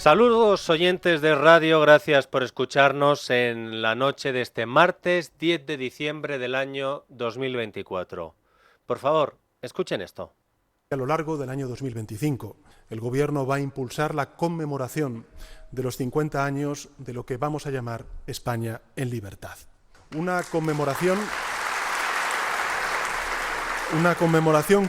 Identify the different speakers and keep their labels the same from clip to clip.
Speaker 1: Saludos oyentes de radio, gracias por escucharnos en la noche de este martes 10 de diciembre del año 2024. Por favor, escuchen esto.
Speaker 2: A lo largo del año 2025, el Gobierno va a impulsar la conmemoración de los 50 años de lo que vamos a llamar España en libertad. Una conmemoración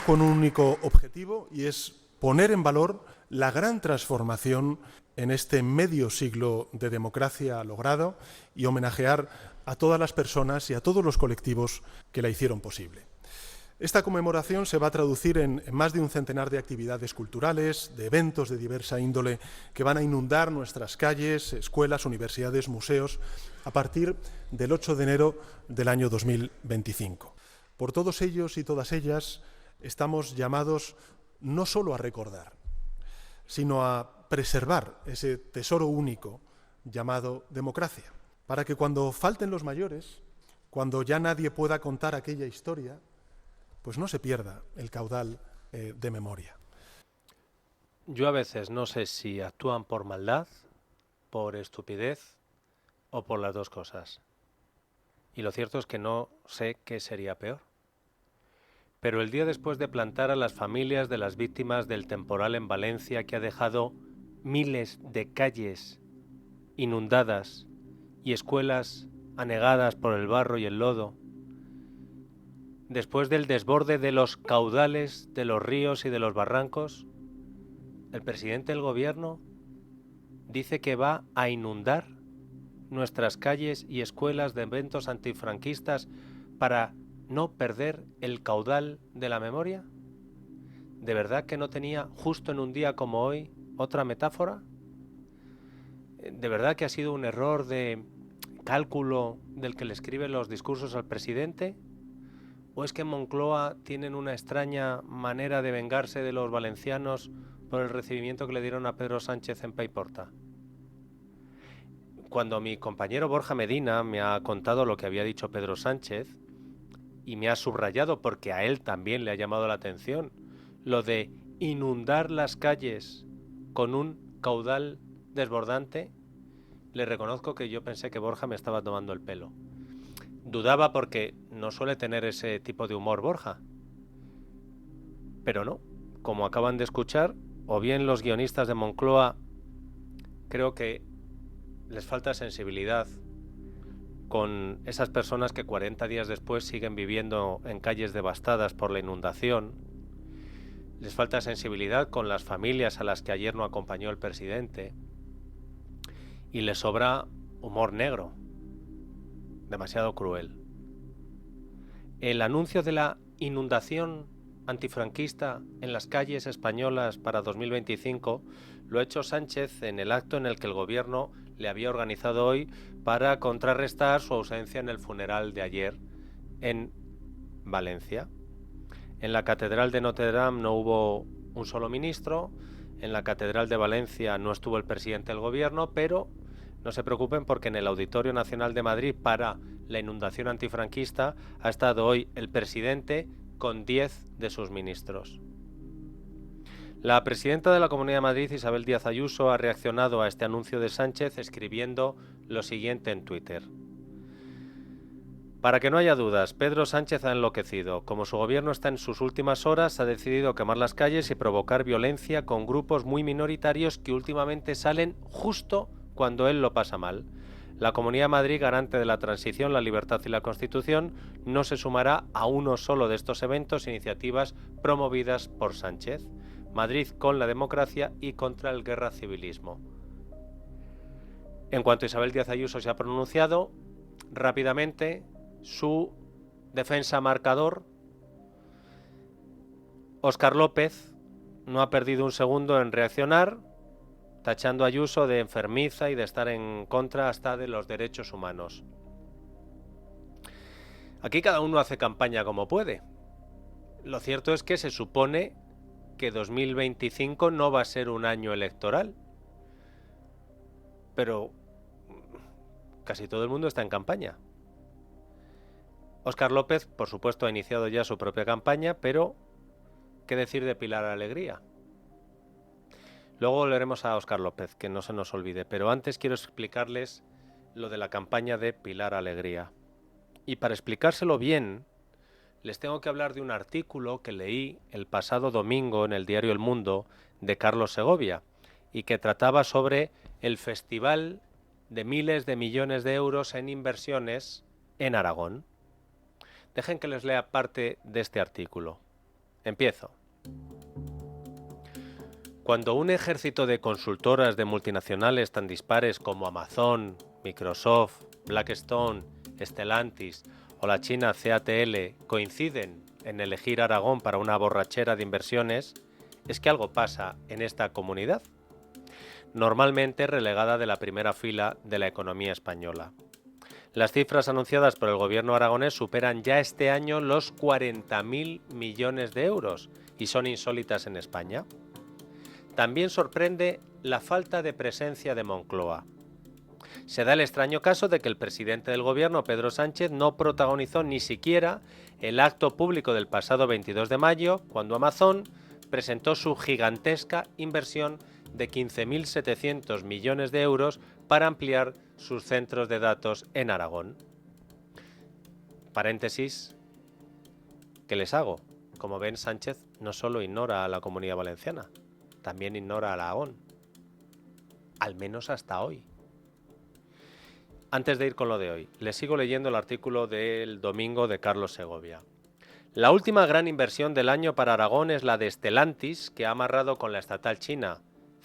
Speaker 2: con un único objetivo, y es poner en valor la gran transformación en este medio siglo de democracia logrado y homenajear a todas las personas y a todos los colectivos que la hicieron posible. Esta conmemoración se va a traducir en más de un centenar de actividades culturales, de eventos de diversa índole que van a inundar nuestras calles, escuelas, universidades, museos, a partir del 8 de enero del año 2025. Por todos ellos y todas ellas estamos llamados no solo a recordar, sino a preservar ese tesoro único llamado democracia, para que cuando falten los mayores, cuando ya nadie pueda contar aquella historia, pues no se pierda el caudal de memoria.
Speaker 1: Yo a veces no sé si actúan por maldad, por estupidez o por las dos cosas. Y lo cierto es que no sé qué sería peor. Pero el día después de plantar a las familias de las víctimas del temporal en Valencia, que ha dejado miles de calles inundadas y escuelas anegadas por el barro y el lodo, después del desborde de los caudales de los ríos y de los barrancos, el presidente del gobierno dice que va a inundar nuestras calles y escuelas de eventos antifranquistas para no perder el caudal de la memoria. ¿De verdad que no tenía justo en un día como hoy otra metáfora? ¿De verdad que ha sido un error de cálculo del que le escribe los discursos al presidente? ¿O es que en Moncloa tienen una extraña manera de vengarse de los valencianos por el recibimiento que le dieron a Pedro Sánchez en Paiporta? Cuando mi compañero Borja Medina me ha contado lo que había dicho Pedro Sánchez, y me ha subrayado porque a él también le ha llamado la atención, lo de inundar las calles con un caudal desbordante, le reconozco que yo pensé que Borja me estaba tomando el pelo. Dudaba porque no suele tener ese tipo de humor Borja. Pero no, como acaban de escuchar, o bien los guionistas de Moncloa creo que les falta sensibilidad con esas personas que 40 días después siguen viviendo en calles devastadas por la inundación. Les falta sensibilidad con las familias a las que ayer no acompañó el presidente. Y les sobra humor negro, demasiado cruel. El anuncio de la inundación antifranquista en las calles españolas para 2025 lo ha hecho Sánchez en el acto en el que el gobierno le había organizado hoy para contrarrestar su ausencia en el funeral de ayer en Valencia. En la Catedral de Notre Dame no hubo un solo ministro, en la Catedral de Valencia no estuvo el presidente del gobierno, pero no se preocupen porque en el Auditorio Nacional de Madrid para la inundación antifranquista ha estado hoy el presidente con 10 de sus ministros. La presidenta de la Comunidad de Madrid, Isabel Díaz Ayuso, ha reaccionado a este anuncio de Sánchez escribiendo lo siguiente en Twitter. Para que no haya dudas, Pedro Sánchez ha enloquecido. Como su gobierno está en sus últimas horas, ha decidido quemar las calles y provocar violencia con grupos muy minoritarios que últimamente salen justo cuando él lo pasa mal. La Comunidad de Madrid, garante de la transición, la libertad y la Constitución, no se sumará a uno solo de estos eventos e iniciativas promovidas por Sánchez. Madrid con la democracia y contra el guerra civilismo. En cuanto Isabel Díaz Ayuso se ha pronunciado, rápidamente su defensa marcador, Óscar López, no ha perdido un segundo en reaccionar, tachando a Ayuso de enfermiza y de estar en contra hasta de los derechos humanos. Aquí cada uno hace campaña como puede. Lo cierto es que se supone que 2025 no va a ser un año electoral. Pero casi todo el mundo está en campaña. Óscar López, por supuesto, ha iniciado ya su propia campaña, pero ¿qué decir de Pilar Alegría? Luego volveremos a Óscar López, que no se nos olvide, pero antes quiero explicarles lo de la campaña de Pilar Alegría. Y para explicárselo bien, les tengo que hablar de un artículo que leí el pasado domingo en el diario El Mundo de Carlos Segovia y que trataba sobre el festival de miles de millones de euros en inversiones en Aragón. Dejen que les lea parte de este artículo. Empiezo. Cuando un ejército de consultoras de multinacionales tan dispares como Amazon, Microsoft, Blackstone, Stellantis o la china CATL coinciden en elegir Aragón para una borrachera de inversiones, es que algo pasa en esta comunidad, normalmente relegada de la primera fila de la economía española. Las cifras anunciadas por el gobierno aragonés superan ya este año los 40.000 millones de euros y son insólitas en España. También sorprende la falta de presencia de Moncloa. Se da el extraño caso de que el presidente del gobierno, Pedro Sánchez, no protagonizó ni siquiera el acto público del pasado 22 de mayo, cuando Amazon presentó su gigantesca inversión de 15.700 millones de euros para ampliar sus centros de datos en Aragón. Paréntesis, ¿qué les hago? Como ven, Sánchez no solo ignora a la Comunidad Valenciana, también ignora a Aragón. Al menos hasta hoy. Antes de ir con lo de hoy, les sigo leyendo el artículo del domingo de Carlos Segovia. La última gran inversión del año para Aragón es la de Stellantis, que ha amarrado con la estatal china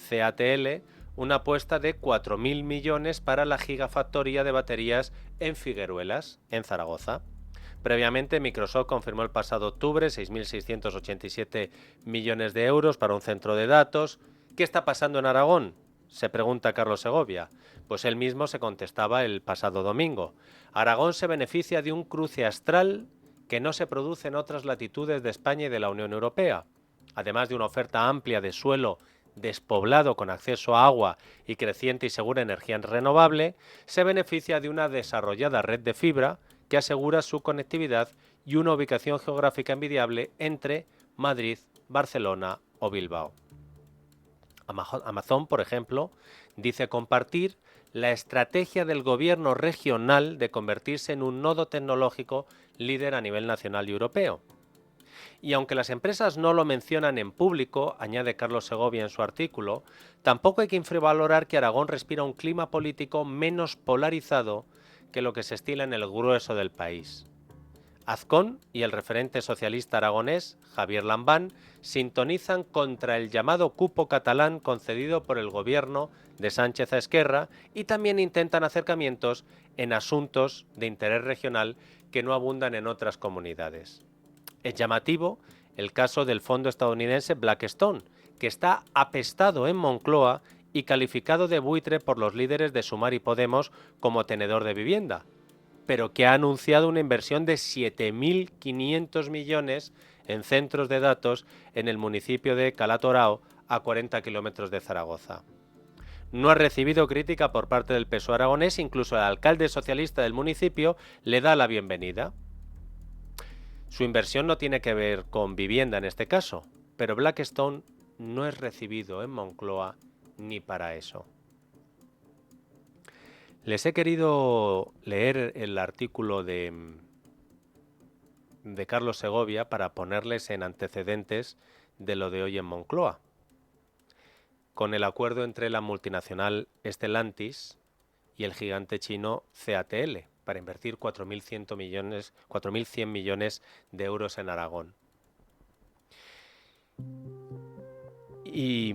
Speaker 1: CATL una apuesta de 4.000 millones para la gigafactoría de baterías en Figueruelas, en Zaragoza. Previamente, Microsoft confirmó el pasado octubre 6.687 millones de euros para un centro de datos. ¿Qué está pasando en Aragón?, se pregunta Carlos Segovia. Pues él mismo se contestaba el pasado domingo. Aragón se beneficia de un cruce astral que no se produce en otras latitudes de España y de la Unión Europea. Además de una oferta amplia de suelo despoblado con acceso a agua y creciente y segura energía renovable, se beneficia de una desarrollada red de fibra que asegura su conectividad y una ubicación geográfica envidiable entre Madrid, Barcelona o Bilbao. Amazon, por ejemplo, dice compartir la estrategia del gobierno regional de convertirse en un nodo tecnológico líder a nivel nacional y europeo. Y aunque las empresas no lo mencionan en público, añade Carlos Segovia en su artículo, tampoco hay que infravalorar que Aragón respira un clima político menos polarizado que lo que se estila en el grueso del país. Azcón y el referente socialista aragonés, Javier Lambán, sintonizan contra el llamado cupo catalán concedido por el gobierno de Sánchez a Esquerra y también intentan acercamientos en asuntos de interés regional que no abundan en otras comunidades. Es llamativo el caso del fondo estadounidense Blackstone, que está apestado en Moncloa y calificado de buitre por los líderes de Sumar y Podemos como tenedor de vivienda, pero que ha anunciado una inversión de 7.500 millones en centros de datos en el municipio de Cala Torao, a 40 kilómetros de Zaragoza. No ha recibido crítica por parte del PSOE aragonés, incluso el alcalde socialista del municipio le da la bienvenida. Su inversión no tiene que ver con vivienda en este caso, pero Blackstone no es recibido en Moncloa ni para eso. Les he querido leer el artículo de Carlos Segovia para ponerles en antecedentes de lo de hoy en Moncloa, con el acuerdo entre la multinacional Stellantis y el gigante chino CATL para invertir 4.100 millones de euros en Aragón. Y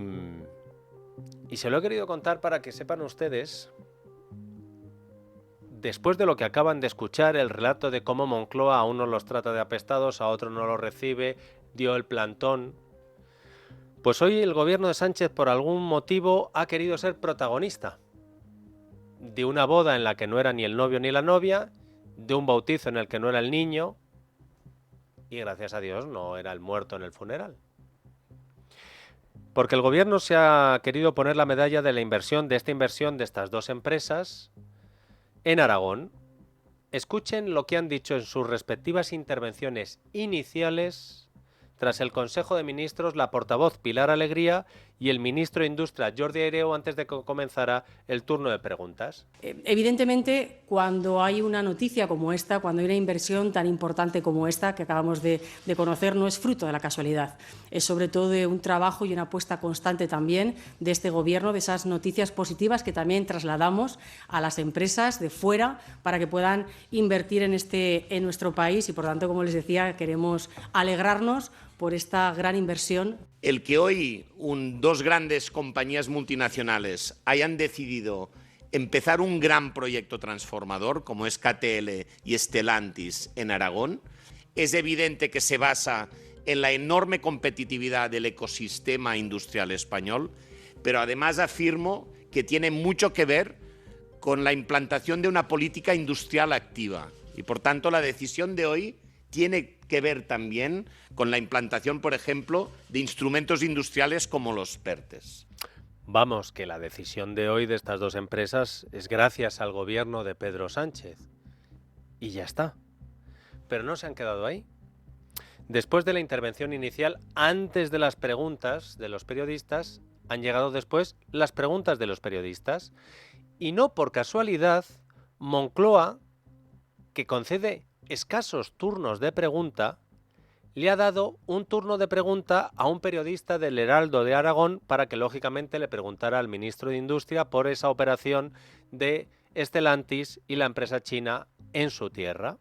Speaker 1: se lo he querido contar para que sepan ustedes, después de lo que acaban de escuchar, el relato de cómo Moncloa a unos los trata de apestados, a otros no los recibe, dio el plantón. Pues hoy el gobierno de Sánchez, por algún motivo, ha querido ser protagonista de una boda en la que no era ni el novio ni la novia, de un bautizo en el que no era el niño, y gracias a Dios no era el muerto en el funeral. Porque el gobierno se ha querido poner la medalla de la inversión, de esta inversión de estas dos empresas en Aragón. Escuchen lo que han dicho en sus respectivas intervenciones iniciales tras el Consejo de Ministros la portavoz Pilar Alegría y el ministro de Industria, Jordi Hereu, antes de que comenzara el turno de preguntas.
Speaker 3: Evidentemente, cuando hay una noticia como esta, cuando hay una inversión tan importante como esta que acabamos de conocer, no es fruto de la casualidad. Es sobre todo de un trabajo y una apuesta constante también de este Gobierno, de esas noticias positivas que también trasladamos a las empresas de fuera para que puedan invertir en nuestro país y, por tanto, como les decía, queremos alegrarnos por esta gran inversión.
Speaker 4: El que hoy dos grandes compañías multinacionales hayan decidido empezar un gran proyecto transformador como es KTL y Stellantis en Aragón es evidente que se basa en la enorme competitividad del ecosistema industrial español, pero además afirmo que tiene mucho que ver con la implantación de una política industrial activa y, por tanto, la decisión de hoy tiene que ver también con la implantación, por ejemplo, de instrumentos industriales como los PERTES.
Speaker 1: Vamos, que la decisión de hoy de estas dos empresas es gracias al gobierno de Pedro Sánchez. Y ya está. Pero no se han quedado ahí. Después de la intervención inicial, antes de las preguntas de los periodistas, han llegado después las preguntas de los periodistas. Y no por casualidad, Moncloa, que concede escasos turnos de pregunta, le ha dado un turno de pregunta a un periodista del Heraldo de Aragón para que lógicamente le preguntara al ministro de Industria por esa operación de Stellantis y la empresa china en su tierra.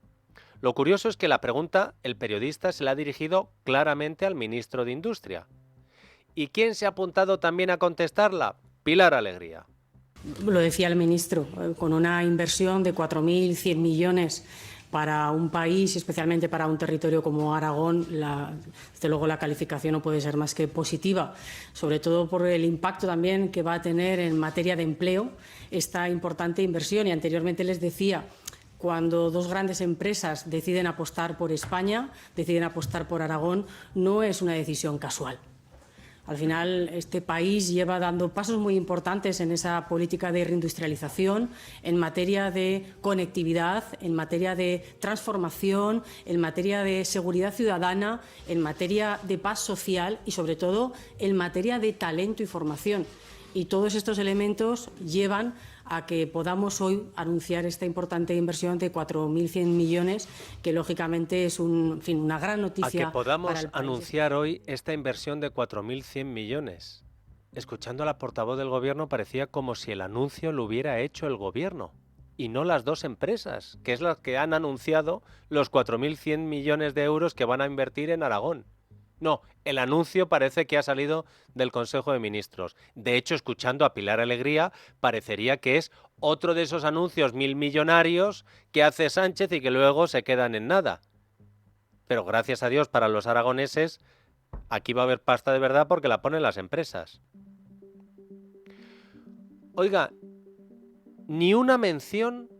Speaker 1: Lo curioso es que la pregunta, el periodista se la ha dirigido claramente al ministro de Industria. ¿Y quién se ha apuntado también a contestarla? Pilar Alegría.
Speaker 3: Lo decía el ministro, con una inversión de 4.100 millones para un país, especialmente para un territorio como Aragón, desde luego la calificación no puede ser más que positiva, sobre todo por el impacto también que va a tener en materia de empleo esta importante inversión. Y anteriormente les decía, cuando dos grandes empresas deciden apostar por España, deciden apostar por Aragón, no es una decisión casual. Al final, este país lleva dando pasos muy importantes en esa política de reindustrialización, en materia de conectividad, en materia de transformación, en materia de seguridad ciudadana, en materia de paz social y, sobre todo, en materia de talento y formación. Y todos estos elementos llevan a que podamos hoy anunciar esta importante inversión de 4.100 millones, que lógicamente es una gran noticia.
Speaker 1: A que podamos anunciar hoy esta inversión de 4.100 millones. Escuchando a la portavoz del Gobierno parecía como si el anuncio lo hubiera hecho el Gobierno y no las dos empresas, que es las que han anunciado los 4.100 millones de euros que van a invertir en Aragón. No, el anuncio parece que ha salido del Consejo de Ministros. De hecho, escuchando a Pilar Alegría, parecería que es otro de esos anuncios milmillonarios que hace Sánchez y que luego se quedan en nada. Pero gracias a Dios para los aragoneses, aquí va a haber pasta de verdad porque la ponen las empresas. Oiga, ni una mención,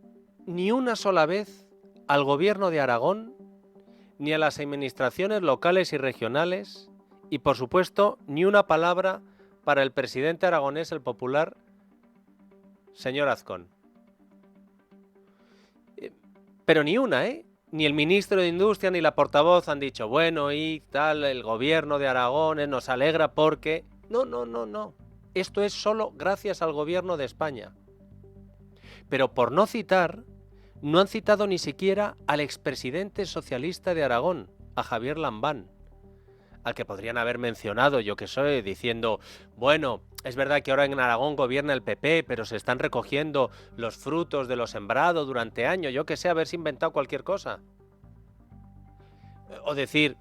Speaker 1: ni una sola vez al Gobierno de Aragón, ni a las administraciones locales y regionales, y por supuesto ni una palabra para el presidente aragonés, el popular, señor Azcón. Pero ni una, ¿eh? Ni el ministro de Industria ni la portavoz han dicho, bueno, y tal, el Gobierno de Aragón nos alegra porque... No. Esto es solo gracias al Gobierno de España. Pero por no citar... No han citado ni siquiera al expresidente socialista de Aragón, a Javier Lambán, al que podrían haber mencionado, yo que sé, diciendo, bueno, es verdad que ahora en Aragón gobierna el PP, pero se están recogiendo los frutos de lo sembrado durante años, yo que sé, haberse inventado cualquier cosa. O decir,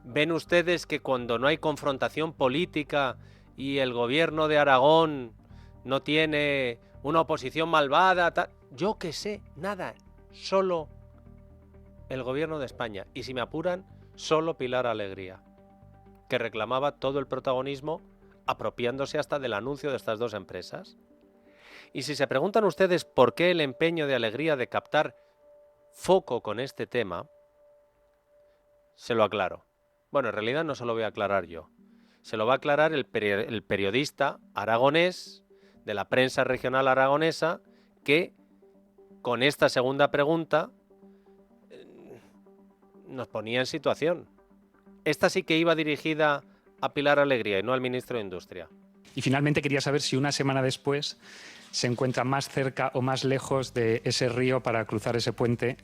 Speaker 1: ven ustedes que cuando no hay confrontación política y el gobierno de Aragón no tiene una oposición malvada, tal, yo que sé, nada. Solo el Gobierno de España, y si me apuran, solo Pilar Alegría, que reclamaba todo el protagonismo, apropiándose hasta del anuncio de estas dos empresas. Y si se preguntan ustedes por qué el empeño de Alegría de captar foco con este tema, se lo aclaro. Bueno, en realidad no se lo voy a aclarar yo. Se lo va a aclarar el periodista aragonés de la prensa regional aragonesa que con esta segunda pregunta nos ponía en situación. Esta sí que iba dirigida a Pilar Alegría y no al ministro de Industria.
Speaker 5: Y finalmente quería saber si una semana después se encuentra más cerca o más lejos de ese río para cruzar ese puente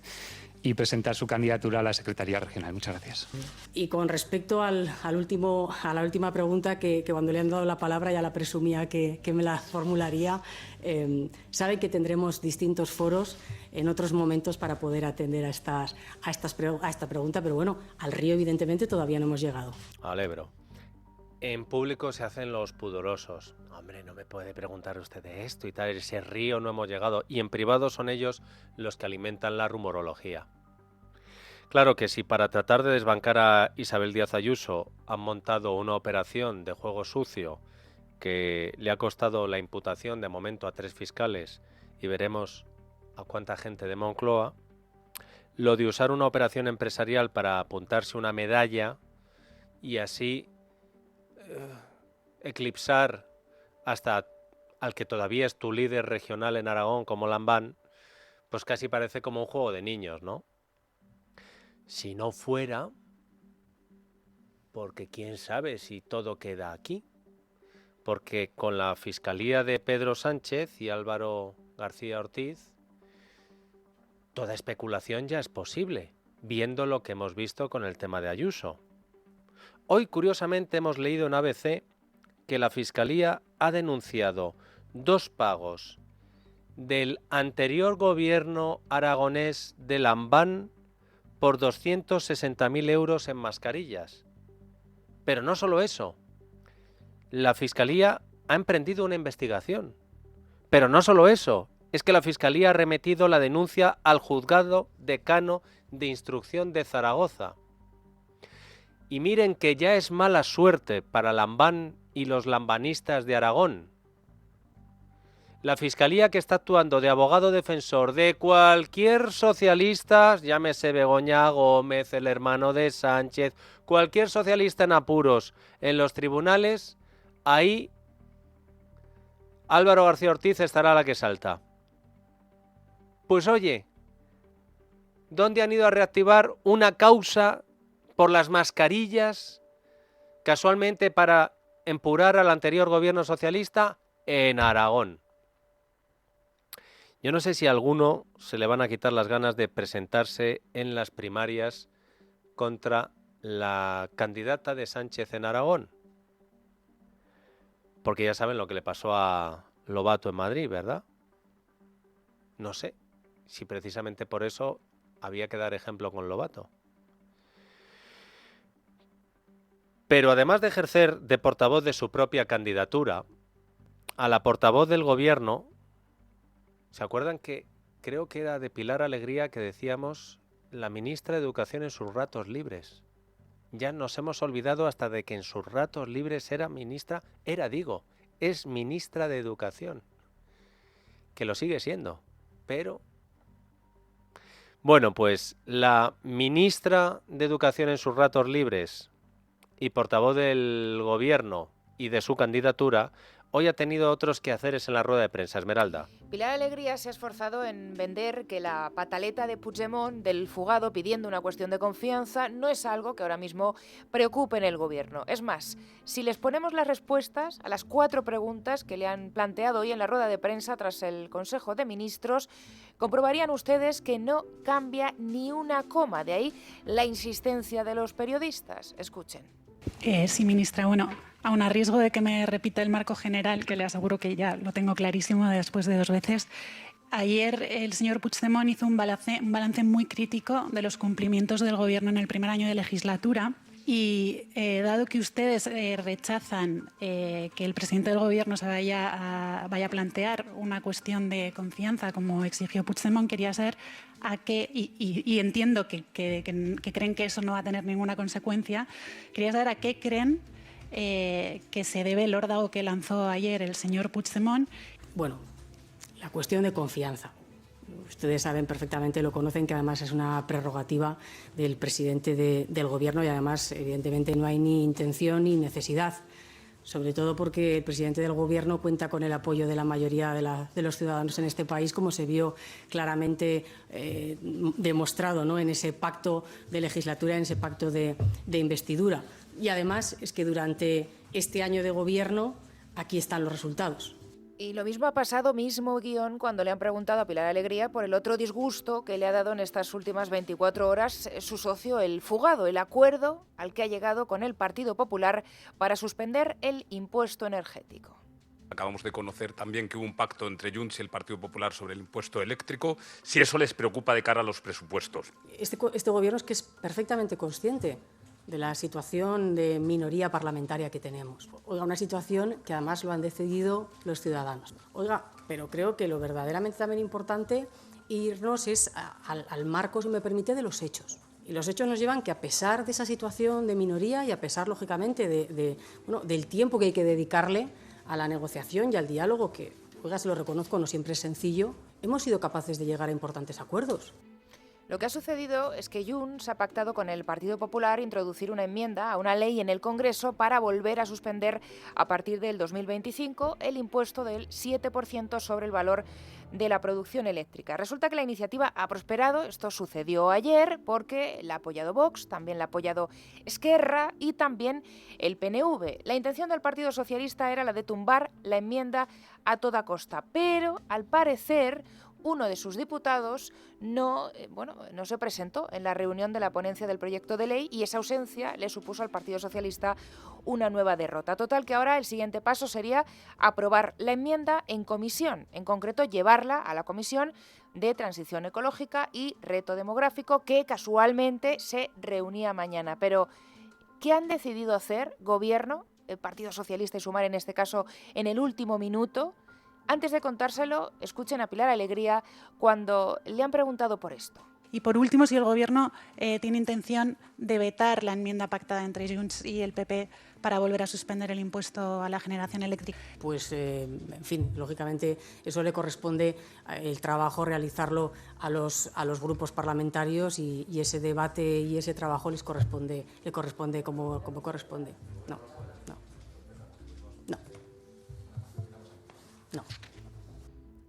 Speaker 5: y presentar su candidatura a la Secretaría Regional. Muchas gracias.
Speaker 3: Y con respecto a la última pregunta, que cuando le han dado la palabra ya la presumía que me la formularía, sabe que tendremos distintos foros en otros momentos para poder atender a esta pregunta, pero bueno, al río evidentemente todavía no hemos llegado.
Speaker 1: Al Ebro. En público se hacen los pudorosos. Hombre, no me puede preguntar usted de esto y tal, ese río no hemos llegado. Y en privado son ellos los que alimentan la rumorología. Claro que si para tratar de desbancar a Isabel Díaz Ayuso han montado una operación de juego sucio que le ha costado la imputación de momento a 3 fiscales y veremos a cuánta gente de Moncloa, lo de usar una operación empresarial para apuntarse una medalla y así eclipsar hasta al que todavía es tu líder regional en Aragón como Lambán, pues casi parece como un juego de niños, ¿no? Si no fuera, porque quién sabe si todo queda aquí, porque con la fiscalía de Pedro Sánchez y Álvaro García Ortiz, toda especulación ya es posible, viendo lo que hemos visto con el tema de Ayuso. Hoy, curiosamente, hemos leído en ABC que la Fiscalía ha denunciado 2 pagos del anterior gobierno aragonés de Lambán por 260.000 euros en mascarillas. Pero no solo eso, la Fiscalía ha emprendido una investigación. Pero no solo eso, es que la Fiscalía ha remitido la denuncia al Juzgado Decano de Instrucción de Zaragoza. Y miren que ya es mala suerte para Lambán y los lambanistas de Aragón. La Fiscalía, que está actuando de abogado defensor de cualquier socialista, llámese Begoña Gómez, el hermano de Sánchez, cualquier socialista en apuros en los tribunales, ahí Álvaro García Ortiz estará a la que salta. Pues oye, ¿dónde han ido a reactivar una causa por las mascarillas, casualmente para empurar al anterior gobierno socialista? En Aragón. Yo no sé si a alguno se le van a quitar las ganas de presentarse en las primarias contra la candidata de Sánchez en Aragón. Porque ya saben lo que le pasó a Lobato en Madrid, ¿verdad? No sé si precisamente por eso había que dar ejemplo con Lobato. Pero además de ejercer de portavoz de su propia candidatura, a la portavoz del gobierno, ¿se acuerdan que creo que era de Pilar Alegría que decíamos la ministra de Educación en sus ratos libres? Ya nos hemos olvidado hasta de que en sus ratos libres era ministra, es ministra de Educación, que lo sigue siendo, pero... Bueno, pues la ministra de Educación en sus ratos libres y portavoz del gobierno y de su candidatura, hoy ha tenido otros quehaceres en la rueda de prensa. Esmeralda.
Speaker 6: Pilar Alegría se ha esforzado en vender que la pataleta de Puigdemont del fugado pidiendo una cuestión de confianza no es algo que ahora mismo preocupe en el gobierno. Es más, si les ponemos las respuestas a las 4 preguntas que le han planteado hoy en la rueda de prensa tras el Consejo de Ministros, comprobarían ustedes que no cambia ni una coma. De ahí la insistencia de los periodistas. Escuchen.
Speaker 7: Sí, ministra. Bueno, aun a riesgo de que me repita el marco general, que le aseguro que ya lo tengo clarísimo después de 2 veces, ayer el señor Puigdemont hizo un balance muy crítico de los cumplimientos del Gobierno en el primer año de legislatura y dado que ustedes rechazan que el presidente del Gobierno se vaya a plantear una cuestión de confianza como exigió Puigdemont, quería saber a qué, y entiendo que creen que eso no va a tener ninguna consecuencia, quería saber a qué creen que se debe el órdago que lanzó ayer el señor Puigdemont.
Speaker 3: Bueno, la cuestión de confianza. Ustedes saben perfectamente, lo conocen, que además es una prerrogativa del presidente del Gobierno y además, evidentemente, no hay ni intención ni necesidad, sobre todo porque el presidente del Gobierno cuenta con el apoyo de la mayoría de los ciudadanos en este país, como se vio claramente demostrado, ¿no?, en ese pacto de legislatura, en ese pacto de investidura. Y además es que durante este año de Gobierno aquí están los resultados.
Speaker 6: Y lo mismo ha pasado, mismo guión, cuando le han preguntado a Pilar Alegría por el otro disgusto que le ha dado en estas últimas 24 horas su socio, el Fugado, el acuerdo al que ha llegado con el Partido Popular para suspender el impuesto energético.
Speaker 8: Acabamos de conocer también que hubo un pacto entre Junts y el Partido Popular sobre el impuesto eléctrico. Si eso les preocupa de cara a los presupuestos.
Speaker 3: Este gobierno es que es perfectamente consciente de la situación de minoría parlamentaria que tenemos. Oiga, una situación que además lo han decidido los ciudadanos. Oiga, pero creo que lo verdaderamente también importante irnos es al marco, si me permite, de los hechos. Y los hechos nos llevan que, a pesar de esa situación de minoría y a pesar, lógicamente, del tiempo que hay que dedicarle a la negociación y al diálogo, que, oiga, se lo reconozco, no siempre es sencillo, hemos sido capaces de llegar a importantes acuerdos.
Speaker 6: Lo que ha sucedido es que Junts ha pactado con el Partido Popular introducir una enmienda a una ley en el Congreso para volver a suspender a partir del 2025 el impuesto del 7% sobre el valor de la producción eléctrica. Resulta que la iniciativa ha prosperado, esto sucedió ayer, porque la ha apoyado Vox, también la ha apoyado Esquerra y también el PNV. La intención del Partido Socialista era la de tumbar la enmienda a toda costa, pero al parecer uno de sus diputados no se presentó en la reunión de la ponencia del proyecto de ley y esa ausencia le supuso al Partido Socialista una nueva derrota. Total, que ahora el siguiente paso sería aprobar la enmienda en comisión, en concreto llevarla a la Comisión de Transición Ecológica y Reto Demográfico, que casualmente se reunía mañana. Pero, ¿qué han decidido hacer Gobierno, el Partido Socialista y Sumar en este caso, en el último minuto? Antes de contárselo, escuchen a Pilar Alegría cuando le han preguntado por esto.
Speaker 7: Y por último, si el Gobierno tiene intención de vetar la enmienda pactada entre Junts y el PP para volver a suspender el impuesto a la generación eléctrica.
Speaker 3: Pues, en fin, lógicamente eso le corresponde el trabajo realizarlo a los grupos parlamentarios y ese debate y ese trabajo le corresponde como corresponde. No.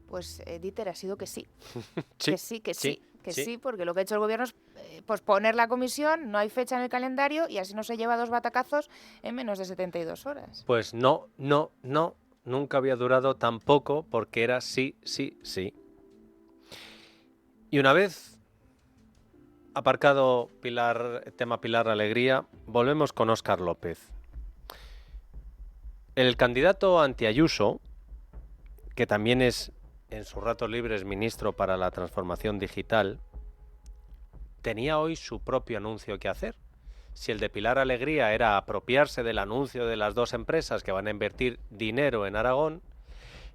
Speaker 6: Pues Dieter, ha sido que sí.
Speaker 1: Sí,
Speaker 6: que sí, porque lo que ha hecho el Gobierno es posponer la comisión, no hay fecha en el calendario y así no se lleva 2 batacazos en menos de 72 horas.
Speaker 1: Pues no, nunca había durado tan poco porque era sí. Y una vez aparcado el tema Pilar Alegría, volvemos con Óscar López. El candidato anti-Ayuso, que también es en sus ratos libres ministro para la transformación digital, tenía hoy su propio anuncio que hacer. Si el de Pilar Alegría era apropiarse del anuncio de las 2 empresas que van a invertir dinero en Aragón,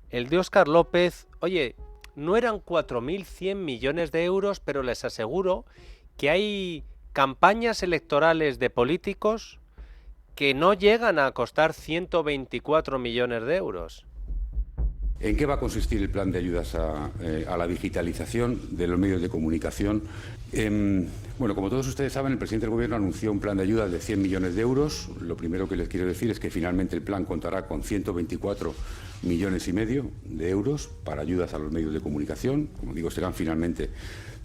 Speaker 1: el de Óscar López, oye, no eran 4.100 millones de euros, pero les aseguro que hay campañas electorales de políticos que no llegan a costar 124 millones de euros.
Speaker 9: ¿En qué va a consistir el plan de ayudas a la digitalización de los medios de comunicación? Como todos ustedes saben, el presidente del Gobierno anunció un plan de ayuda de 100 millones de euros. Lo primero que les quiero decir es que finalmente el plan contará con 124 millones y medio de euros para ayudas a los medios de comunicación. Como digo, serán finalmente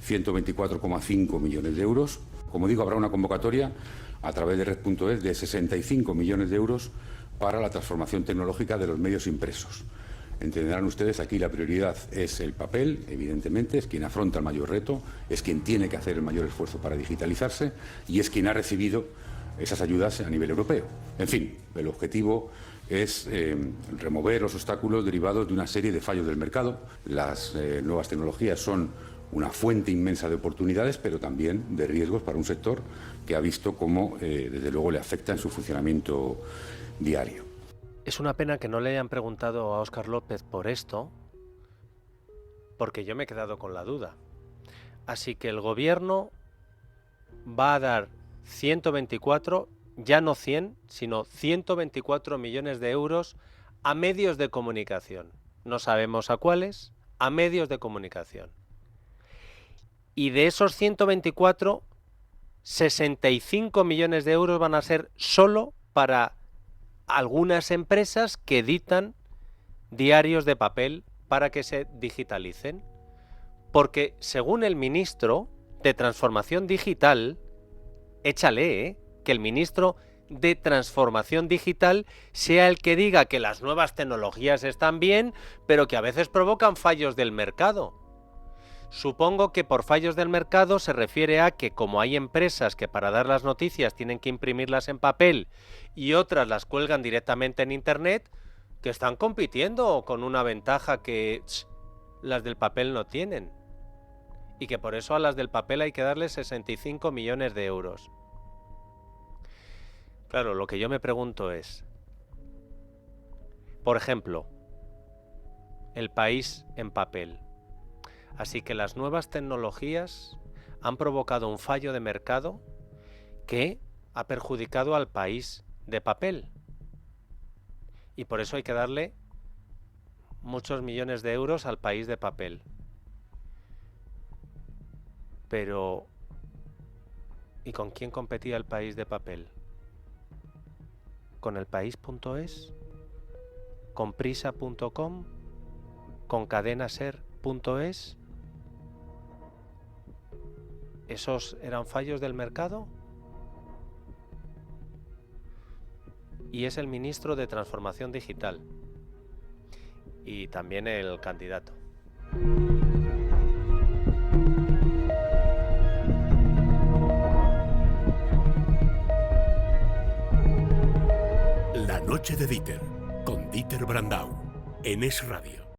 Speaker 9: 124,5 millones de euros. Como digo, habrá una convocatoria a través de Red.es de 65 millones de euros para la transformación tecnológica de los medios impresos. Entenderán ustedes, aquí la prioridad es el papel, evidentemente, es quien afronta el mayor reto, es quien tiene que hacer el mayor esfuerzo para digitalizarse y es quien ha recibido esas ayudas a nivel europeo. En fin, el objetivo es remover los obstáculos derivados de una serie de fallos del mercado. Las nuevas tecnologías son una fuente inmensa de oportunidades, pero también de riesgos para un sector que ha visto cómo, desde luego, le afecta en su funcionamiento diario.
Speaker 1: Es una pena que no le hayan preguntado a Óscar López por esto, porque yo me he quedado con la duda. Así que el Gobierno va a dar 124, ya no 100, sino 124 millones de euros a medios de comunicación. No sabemos a cuáles, a medios de comunicación. Y de esos 124, 65 millones de euros van a ser solo para algunas empresas que editan diarios de papel para que se digitalicen. Porque según el ministro de Transformación Digital, échale, que el ministro de transformación digital sea el que diga que las nuevas tecnologías están bien, pero que a veces provocan fallos del mercado. Supongo que por fallos del mercado se refiere a que como hay empresas que para dar las noticias tienen que imprimirlas en papel y otras las cuelgan directamente en internet, que están compitiendo con una ventaja que las del papel no tienen. Y que por eso a las del papel hay que darles 65 millones de euros. Claro, lo que yo me pregunto es, por ejemplo, El País en papel. Así que las nuevas tecnologías han provocado un fallo de mercado que ha perjudicado al país de papel. Y por eso hay que darle muchos millones de euros al país de papel. Pero, ¿y con quién competía el país de papel? ¿Con elpaís.es? ¿Con prisa.com? ¿Con cadenaser.es? ¿Esos eran fallos del mercado? Y es el ministro de Transformación Digital. Y también el candidato.
Speaker 10: La noche de Dieter, con Dieter Brandau, en Es Radio.